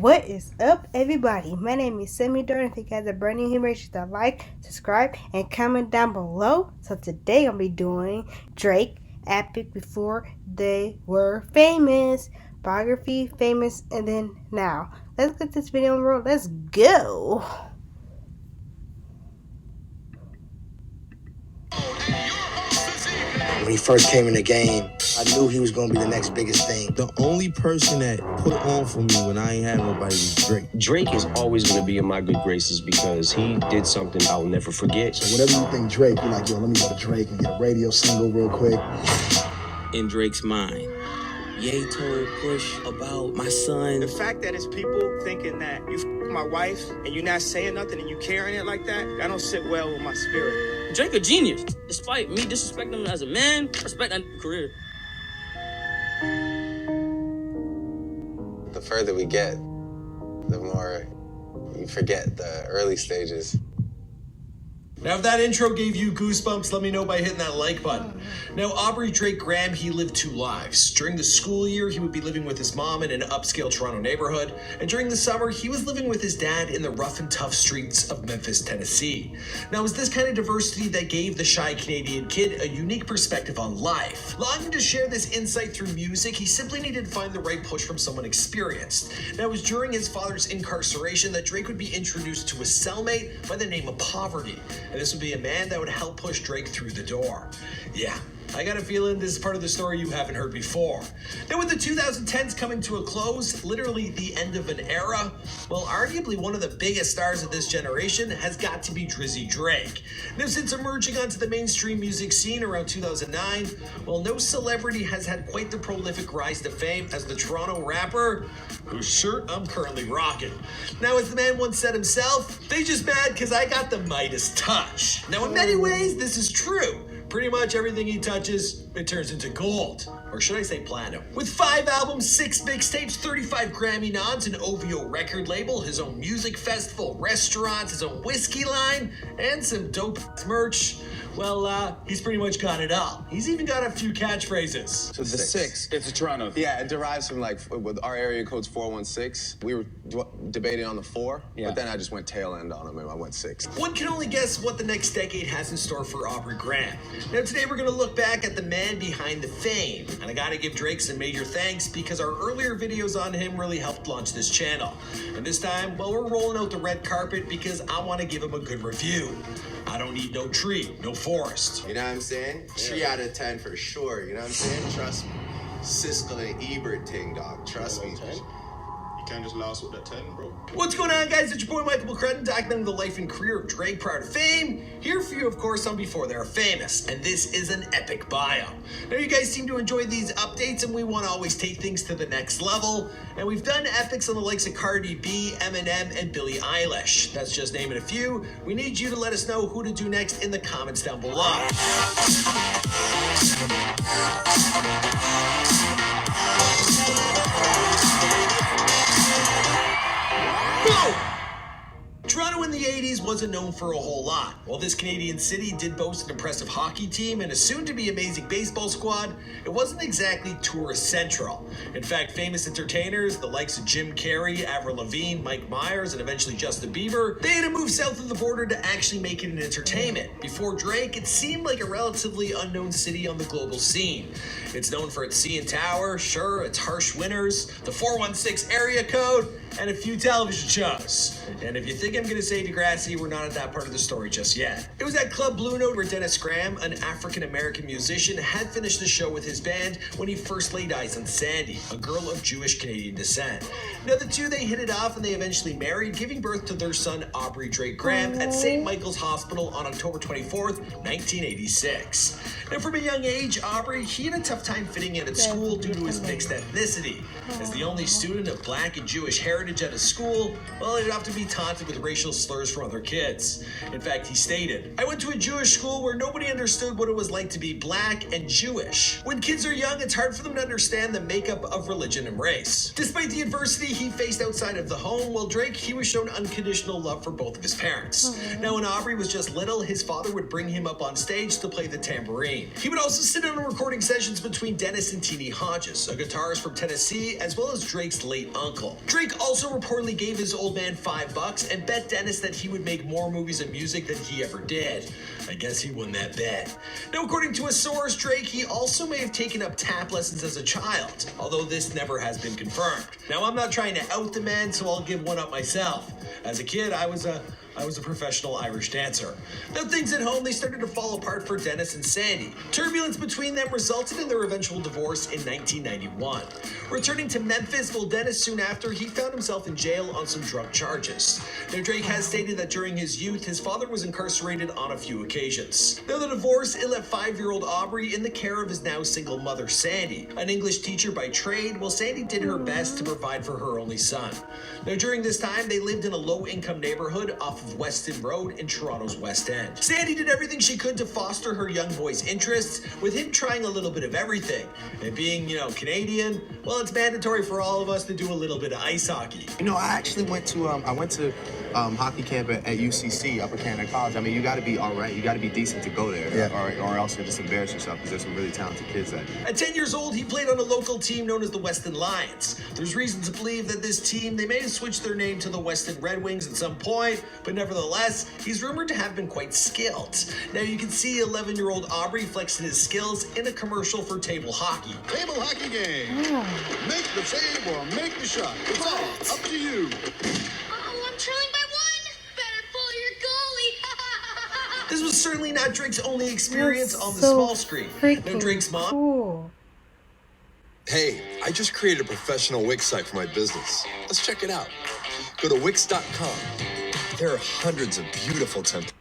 What is up, everybody? My name is Semi Durn. If you guys are brand new here, make sure to like, subscribe, and comment down below. So today I'll be doing Drake Epic Before They Were Famous. Biography, famous, and then now. Let's get this video on the road. Let's go. When he first came in the game, I knew he was going to be the next biggest thing. The only person that put on for me when I ain't had nobody was Drake. Drake is always going to be in my good graces because he did something I'll never forget. So whenever you think Drake, you're like, yo, let me go to Drake and get a radio single real quick. In Drake's mind, Ye told Push about my son. The fact that it's people thinking that you f my wife and you're not saying nothing and you carrying it like that don't sit well with my spirit. Drake a genius. Despite me disrespecting him as a man, I respect that career. The further we get, the more you forget the early stages. Now, if that intro gave you goosebumps, let me know by hitting that like button. Now, Aubrey Drake Graham, he lived two lives. During the school year, he would be living with his mom in an upscale Toronto neighborhood. And during the summer, he was living with his dad in the rough and tough streets of Memphis, Tennessee. Now, it was this kind of diversity that gave the shy Canadian kid a unique perspective on life. Longing to share this insight through music, he simply needed to find the right push from someone experienced. Now, it was during his father's incarceration that Drake would be introduced to a cellmate by the name of Poverty. And this would be a man that would help push Drake through the door. Yeah, I got a feeling this is part of the story you haven't heard before. Now, with the 2010s coming to a close, literally the end of an era, well, arguably one of the biggest stars of this generation has got to be Drizzy Drake. Now, since emerging onto the mainstream music scene around 2009, well, no celebrity has had quite the prolific rise to fame as the Toronto rapper whose shirt I'm currently rocking. Now, as the man once said himself, they just mad because I got the Midas touch. Now, in many ways, this is true. Pretty much everything he touches, it turns into gold. Or should I say platinum? With 5 albums, 6 mixtapes, 35 Grammy nods, an OVO record label, his own music festival, restaurants, his own whiskey line, and some dope merch, well, he's pretty much got it all. He's even got a few catchphrases. So the six. It's a Toronto. Yeah, it derives from with our area code's 416. We were debating on the 4, but then I just went tail end on him and I went 6. One can only guess what the next decade has in store for Aubrey Graham. Now today we're gonna look back at the man behind the fame. And I gotta give Drake some major thanks because our earlier videos on him really helped launch this channel. And this time, well, we're rolling out the red carpet because I wanna give him a good review. I don't need no tree, no forest. You know what I'm saying? 3 out of 10 for sure. You know what I'm saying? Trust me. Siskel and Ebert ting, dog. Trust me. You can't just last with that 10, bro. What's going on, guys? It's your boy Michael McCrudden, documenting the life and career of Drake prior to fame. Here for you, of course, on Before They're Famous. And this is an epic bio. Now, you guys seem to enjoy these updates, and we want to always take things to the next level. And we've done epics on the likes of Cardi B, Eminem, and Billie Eilish. That's just naming a few. We need you to let us know who to do next in the comments down below. Toronto in the 80s wasn't known for a whole lot. While this Canadian city did boast an impressive hockey team and a soon-to-be amazing baseball squad, it wasn't exactly tourist central. In fact, famous entertainers, the likes of Jim Carrey, Avril Lavigne, Mike Myers, and eventually Justin Bieber, they had to move south of the border to actually make it an entertainment. Before Drake, it seemed like a relatively unknown city on the global scene. It's known for its CN Tower, sure, its harsh winters, the 416 area code, and a few television shows. And if you think I'm gonna say Degrassi, we're not at that part of the story just yet. It was at Club Blue Note where Dennis Graham, an African-American musician, had finished the show with his band when he first laid eyes on Sandy, a girl of Jewish Canadian descent. Now the two, they hit it off and they eventually married, giving birth to their son Aubrey Drake Graham at St. Michael's Hospital on October 24th, 1986. Now from a young age, Aubrey, he had a tough time fitting in at school due to his mixed ethnicity. As the only student of Black and Jewish heritage at his school, well, he'd have to be taunted with racial slurs from other kids. In fact, he stated, "I went to a Jewish school where nobody understood what it was like to be Black and Jewish. When kids are young, it's hard for them to understand the makeup of religion and race." Despite the adversity he faced outside of the home, well, Drake, he was shown unconditional love for both of his parents. Now, when Aubrey was just little, his father would bring him up on stage to play the tambourine. brain. He would also sit in on recording sessions between Dennis and Teenie Hodges, a guitarist from Tennessee, as well as Drake's late uncle. Drake also reportedly gave his old man $5 and bet Dennis that he would make more movies and music than he ever did. I guess he won that bet. Now, according to a source, Drake, he also may have taken up tap lessons as a child, although this never has been confirmed. Now, I'm not trying to out the man, so I'll give one up myself. As a kid, I was a professional Irish dancer. Now, things at home, they started to fall apart for Dennis and Sandy. Turbulence between them resulted in their eventual divorce in 1991. Returning to Memphis, well, Dennis, soon after, he found himself in jail on some drug charges. Now, Drake has stated that during his youth, his father was incarcerated on a few occasions. Now, the divorce, it left 5-year-old Aubrey in the care of his now single mother, Sandy. An English teacher by trade, well, Sandy did her best to provide for her only son. Now, during this time, they lived in a low-income neighborhood off of Weston Road in Toronto's West End. Sandy did everything she could to foster her young boy's interests, with him trying a little bit of everything. And being, Canadian, well, it's mandatory for all of us to do a little bit of ice hockey. I actually went to hockey camp at UCC, Upper Canada College. I mean, you got to be all right. You got to be decent to go there, or else you'll just embarrass yourself, because there's some really talented kids there. At 10 years old, he played on a local team known as the Weston Lions. There's reason to believe that this team, they may have switched their name to the Weston Red Wings at some point, but nevertheless, he's rumored to have been quite skilled. Now, you can see 11-year-old Aubrey flexing his skills in a commercial for table hockey. Table hockey game. Make the save or make the shot. It's all up to you. Oh, I'm trailing by 1. Better pull your goalie. This was certainly not Drake's only experience That's on the so small screen. Now, Drake's mom... Cool. Hey, I just created a professional Wix site for my business. Let's check it out. Go to Wix.com. There are hundreds of beautiful templates.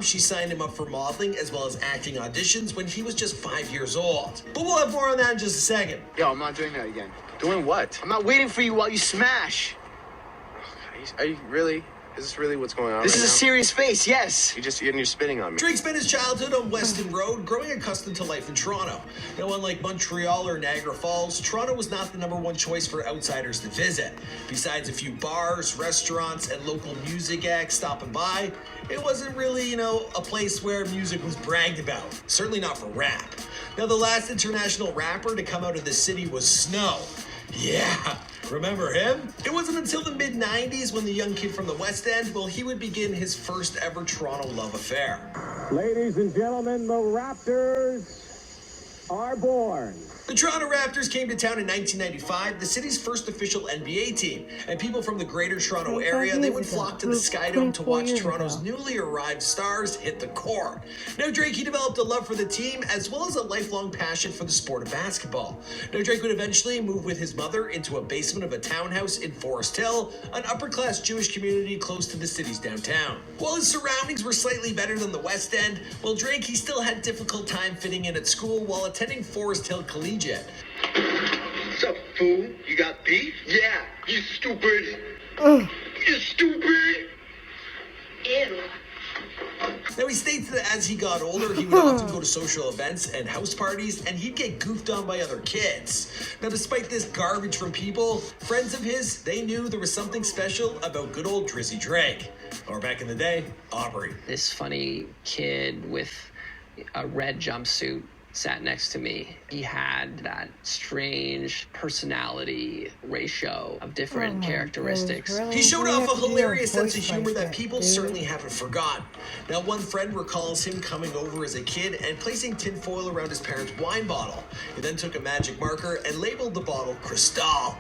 She signed him up for modeling as well as acting auditions when he was just 5 years old. But we'll have more on that in just a second. Yo, I'm not doing that again. Doing what? I'm not waiting for you while you smash. Are you really? Is this really what's going on? This is a serious face, yes. You're spitting on me. Drake spent his childhood on Weston Road, growing accustomed to life in Toronto. Now, unlike Montreal or Niagara Falls, Toronto was not the #1 choice for outsiders to visit. Besides a few bars, restaurants, and local music acts stopping by, it wasn't really, a place where music was bragged about. Certainly not for rap. Now, the last international rapper to come out of the city was Snow. Yeah, remember him? It wasn't until the mid-90s when the young kid from the West End, well, he would begin his first ever Toronto love affair. Ladies and gentlemen, the Raptors are born. The Toronto Raptors came to town in 1995, the city's first official NBA team, and people from the greater Toronto area, they would flock to the Skydome to watch Toronto's newly arrived stars hit the court. Now, Drake, he developed a love for the team as well as a lifelong passion for the sport of basketball. Now, Drake would eventually move with his mother into a basement of a townhouse in Forest Hill, an upper-class Jewish community close to the city's downtown. While his surroundings were slightly better than the West End, well, Drake, he still had a difficult time fitting in at school while attending Forest Hill Collegiate. What's up, fool? You got beef? Yeah, you stupid. You stupid. Ew. Now, he states that as he got older, he would often go to social events and house parties, and he'd get goofed on by other kids. Now, despite this garbage from people, friends of his, they knew there was something special about good old Drizzy Drake. Or back in the day, Aubrey. This funny kid with a red jumpsuit sat next to me. He had that strange personality ratio of different characteristics. He showed off a hilarious sense of humor that people certainly haven't forgotten. Now, one friend recalls him coming over as a kid and placing tinfoil around his parents' wine bottle. He then took a magic marker and labeled the bottle Cristal.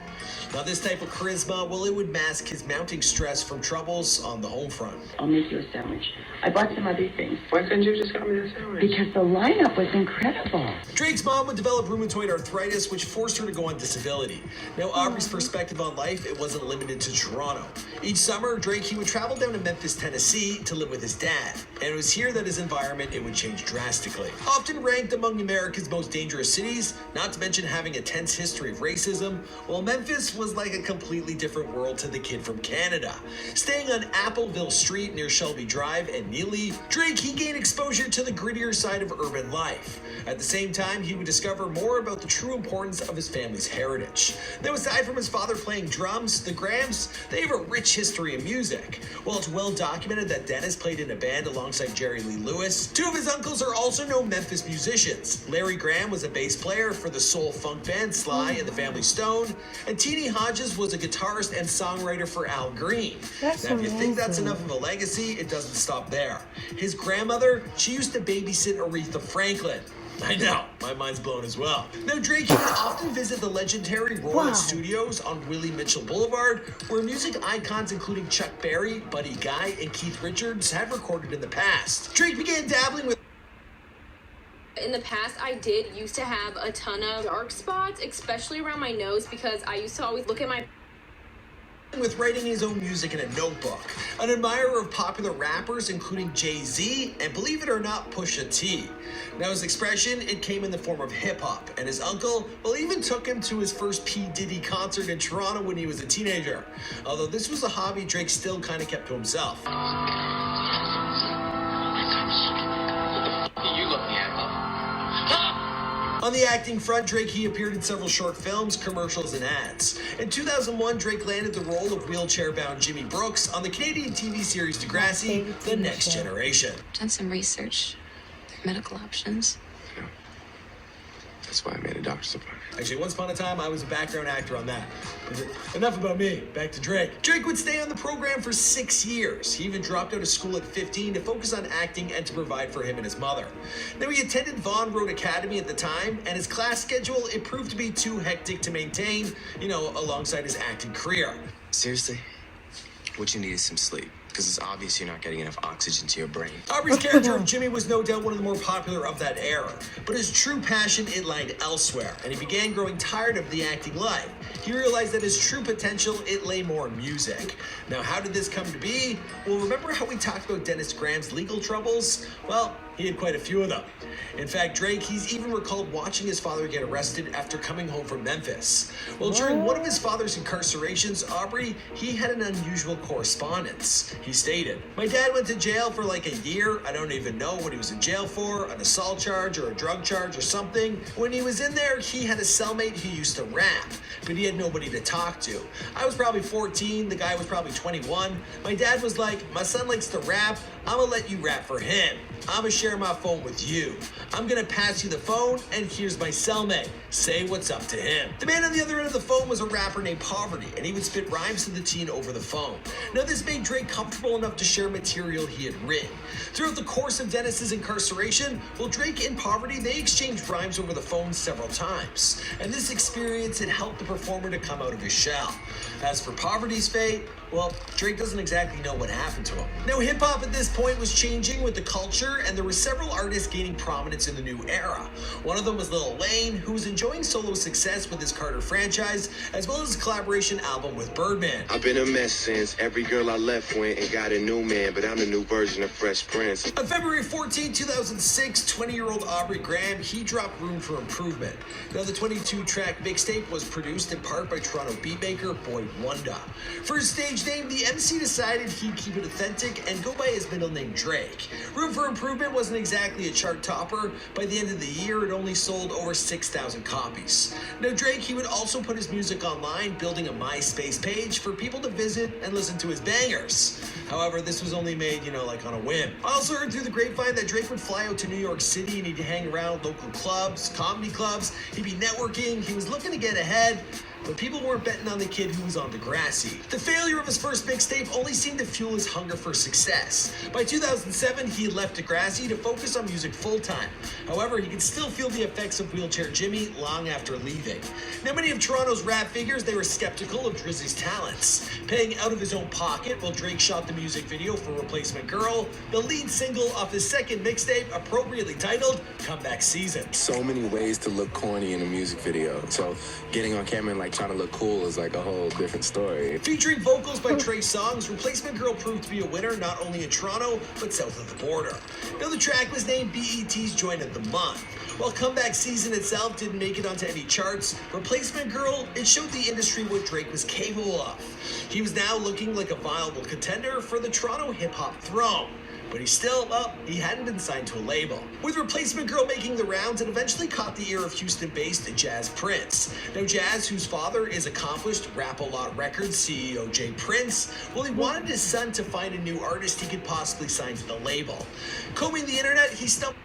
Now, this type of charisma, well, it would mask his mounting stress from troubles on the home front. I'll make you a sandwich. I bought some other things. Why couldn't you just got me the sandwich? Because the lineup was incredible. Drake's mom would develop rheumatoid arthritis, which forced her to go on disability. Now, Aubrey's perspective on life, it wasn't limited to Toronto. Each summer, Drake, he would travel down to Memphis, Tennessee to live with his dad. And it was here that his environment, it would change drastically. Often ranked among America's most dangerous cities, not to mention having a tense history of racism, well, Memphis was like a completely different world to the kid from Canada. Staying on Appleville Street near Shelby Drive and Neely, Drake, he gained exposure to the grittier side of urban life. At the same time, he would discover more about the true importance of his family's heritage. Now, aside from his father playing drums, the Grahams, they have a rich history in music. While it's well documented that Dennis played in a band alongside Jerry Lee Lewis, two of his uncles are also known Memphis musicians. Larry Graham was a bass player for the soul-funk band Sly and the Family Stone, and Teenie Hodges was a guitarist and songwriter for Al Green. Now, if you think that's enough of a legacy, it doesn't stop there. His grandmother, she used to babysit Aretha Franklin. I know, my mind's blown as well. Now, Drake would often visit the legendary Roland Studios on Willie Mitchell Boulevard, where music icons including Chuck Berry, Buddy Guy, and Keith Richards have recorded in the past. Drake began dabbling with... In the past, I used to have a ton of dark spots, especially around my nose, because I used to always look at my... with writing his own music in a notebook. An admirer of popular rappers including Jay-Z and, believe it or not, Pusha T. Now, his expression, it came in the form of hip-hop, and his uncle, well, even took him to his first P. Diddy concert in Toronto when he was a teenager. Although this was a hobby Drake still kind of kept to himself. You looking at, huh? On the acting front, Drake, he appeared in several short films, commercials, and ads. In 2001, Drake landed the role of wheelchair-bound Jimmy Brooks on the Canadian TV series Degrassi, The Next Generation. Done some research. Medical options. Yeah. That's why I made a doctor's appointment. Actually, once upon a time, I was a background actor on that. But enough about me. Back to Drake. Drake would stay on the program for 6 years. He even dropped out of school at 15 to focus on acting and to provide for him and his mother. Now, he attended Vaughan Road Academy at the time, and his class schedule, it proved to be too hectic to maintain, alongside his acting career. Seriously? What you need is some sleep, because it's obvious you're not getting enough oxygen to your brain. Aubrey's character of Jimmy was no doubt one of the more popular of that era, but his true passion, it lied elsewhere, and he began growing tired of the acting life. He realized that his true potential, it lay more in music. Now, how did this come to be? Well, remember how we talked about Dennis Graham's legal troubles? Well, he had quite a few of them. In fact, Drake, he's even recalled watching his father get arrested after coming home from Memphis. Well, during one of his father's incarcerations, Aubrey, he had an unusual correspondence. He stated, "My dad went to jail for like a year. I don't even know what he was in jail for, an assault charge or a drug charge or something. When he was in there, he had a cellmate who used to rap, but he had nobody to talk to. I was probably 14, the guy was probably 21. My dad was like, my son likes to rap, I'm gonna let you rap for him. I'm gonna share my phone with you. I'm gonna pass you the phone, and here's my cellmate. Say what's up to him." The man on the other end of the phone was a rapper named Poverty, and he would spit rhymes to the teen over the phone. Now, this made Drake comfortable enough to share material he had written. Throughout the course of Dennis's incarceration, well, Drake and Poverty, they exchanged rhymes over the phone several times, and this experience had helped the performer to come out of his shell. As for Poverty's fate, well, Drake doesn't exactly know what happened to him. Now, hip-hop at this point was changing with the culture, and there were several artists gaining prominence in the new era. One of them was Lil Wayne, who was enjoying solo success with his Carter franchise, as well as his collaboration album with Birdman. I've been a mess since every girl I left went and got a new man, but I'm the new version of Fresh Prince. On February 14, 2006, 20-year-old Aubrey Graham, he dropped Room for Improvement. Now, the 22-track mixtape was produced in part by Toronto beatmaker Boy Wonder. For his stage name, the MC decided he'd keep it authentic and go by his middle name, Drake. Room for Improvement wasn't exactly a chart topper. By the end of the year, it only sold over 6,000 copies. Now, Drake, he would also put his music online, building a MySpace page for people to visit and listen to his bangers. However, this was only made, like on a whim. I also heard through the grapevine that Drake would fly out to New York City and he'd hang around local clubs, comedy clubs, he'd be networking, he was looking to get ahead, but people weren't betting on the kid who was on Degrassi. The failure of his first mixtape only seemed to fuel his hunger for success. By 2007, he had left Degrassi to focus on music full-time. However, he could still feel the effects of Wheelchair Jimmy long after leaving. Now, many of Toronto's rap figures, they were skeptical of Drizzy's talents. Paying out of his own pocket while Drake shot the music video for Replacement Girl, the lead single off his second mixtape, appropriately titled Comeback Season. So many ways to look corny in a music video. So getting on camera and trying to look cool is like a whole different story. Featuring vocals by Trey Songz, Replacement Girl proved to be a winner not only in Toronto, but south of the border. Now, the track was named BET's Joint of the Month. While Comeback Season itself didn't make it onto any charts, Replacement Girl, it showed the industry what Drake was capable of. He was now looking like a viable contender for the Toronto hip-hop throne. But he hadn't been signed to a label. With Replacement Girl making the rounds, it eventually caught the ear of Houston-based Jazz Prince. Now Jazz, whose father is accomplished Rap-A-Lot Records CEO Jay Prince, well, he wanted his son to find a new artist he could possibly sign to the label. Combing the internet, he stumbled.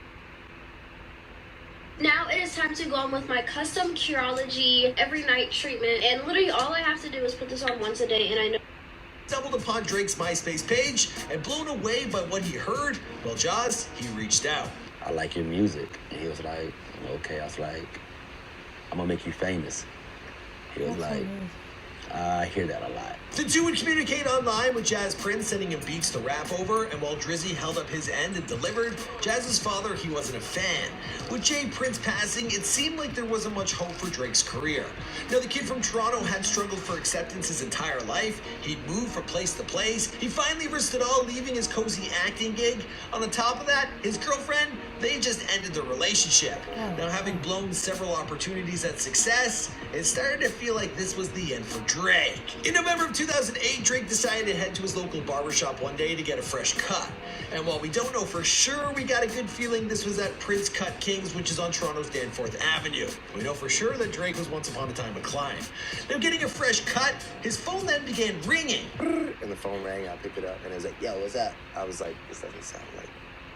Now it is time to go on with my custom Curology every night treatment, and literally all I have to do is put this on once a day, and I know. Stumbled upon Drake's MySpace page, and blown away by what he heard, well, Jaws, he reached out. I like your music. And he was like, okay. I was like, I'm gonna make you famous. He was like, I hear that a lot. The two would communicate online with Jazz Prince, sending him beats to rap over, and while Drizzy held up his end and delivered, Jazz's father, he wasn't a fan. With Jay Prince passing, it seemed like there wasn't much hope for Drake's career. Now, the kid from Toronto had struggled for acceptance his entire life. He'd moved from place to place. He finally risked it all, leaving his cozy acting gig. On the top of that, his girlfriend, they just ended their relationship. Now, having blown several opportunities at success, it started to feel like this was the end for Drake. In November of 2008, Drake decided to head to his local barbershop one day to get a fresh cut. And while we don't know for sure, we got a good feeling this was at Prince Cut Kings, which is on Toronto's Danforth Avenue. We know for sure that Drake was once upon a time a client. Now, getting a fresh cut, his phone then began ringing. And the phone rang, I picked it up, and it was like, yo, what's up? I was like, this doesn't sound like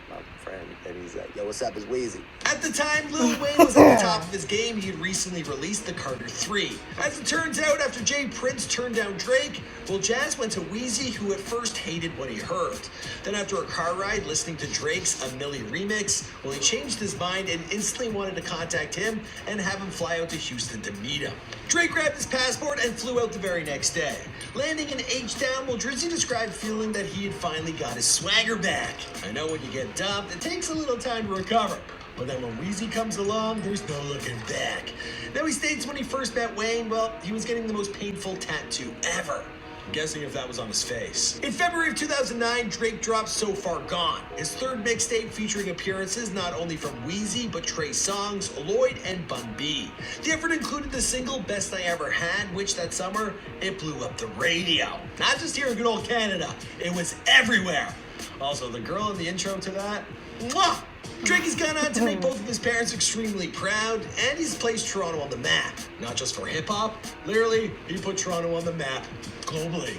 my friend. And he's like, yo, what's up? It's Weezy. At the time, Lil Wayne was at the top of his game. He had recently released the Carter 3. As it turns out, after Jay Prince turned down Drake, well, Jazz went to Weezy, who at first hated what he heard. Then after a car ride listening to Drake's A Milli remix, well, he changed his mind and instantly wanted to contact him and have him fly out to Houston to meet him. Drake grabbed his passport and flew out the very next day. Landing in H-Town, well, Drizzy described feeling that he had finally got his swagger back. I know when you get dumped, it takes a little time to recover. But then when Weezy comes along, there's no looking back. Now, he states when he first met Wayne, well, he was getting the most painful tattoo ever. I'm guessing if that was on his face. In February of 2009, Drake dropped So Far Gone, his third mixtape featuring appearances not only from Weezy, but Trey Songz, Lloyd, and Bun B. The effort included the single Best I Ever Had, which that summer, it blew up the radio. Not just here in good old Canada, it was everywhere. Also, the girl in the intro to that, mwah! Drake has gone on to make both of his parents extremely proud, and he's placed Toronto on the map. Not just for hip-hop, literally, he put Toronto on the map globally.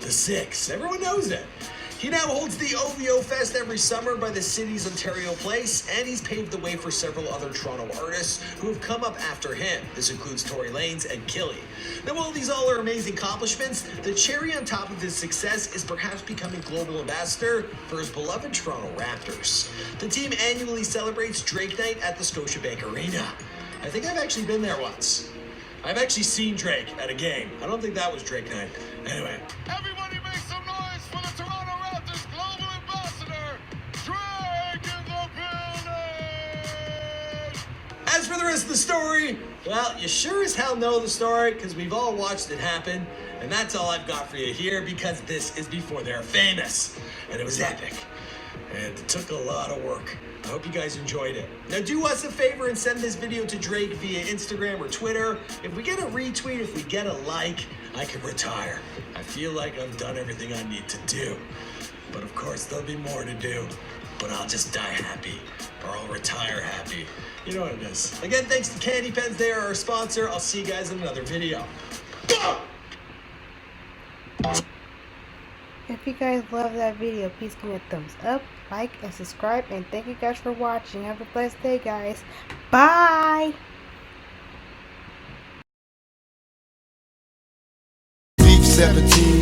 The Six, everyone knows it. He now holds the OVO Fest every summer by the city's Ontario Place, and he's paved the way for several other Toronto artists who have come up after him. This includes Tory Lanez and Killy. Now, while these all are amazing accomplishments, the cherry on top of his success is perhaps becoming global ambassador for his beloved Toronto Raptors. The team annually celebrates Drake Night at the Scotiabank Arena. I think I've actually been there once. I've actually seen Drake at a game. I don't think that was Drake Night. Anyway. Everybody make some noise for the Toronto Raptors global ambassador, Drake in the building! As for the rest of the story, well, you sure as hell know the story because we've all watched it happen. And that's all I've got for you here because this is before they're famous. And it was epic. And it took a lot of work. I hope you guys enjoyed it. Now do us a favor and send this video to Drake via Instagram or Twitter. If we get a retweet, if we get a like, I can retire. I feel like I've done everything I need to do. But of course, there'll be more to do. But I'll just die happy, or I'll retire happy. You know what it is. Again, thanks to Candy Pens. They are our sponsor. I'll see you guys in another video. If you guys love that video, please give me a thumbs up, like, and subscribe. And thank you guys for watching. Have a blessed day, guys. Bye! Beef 17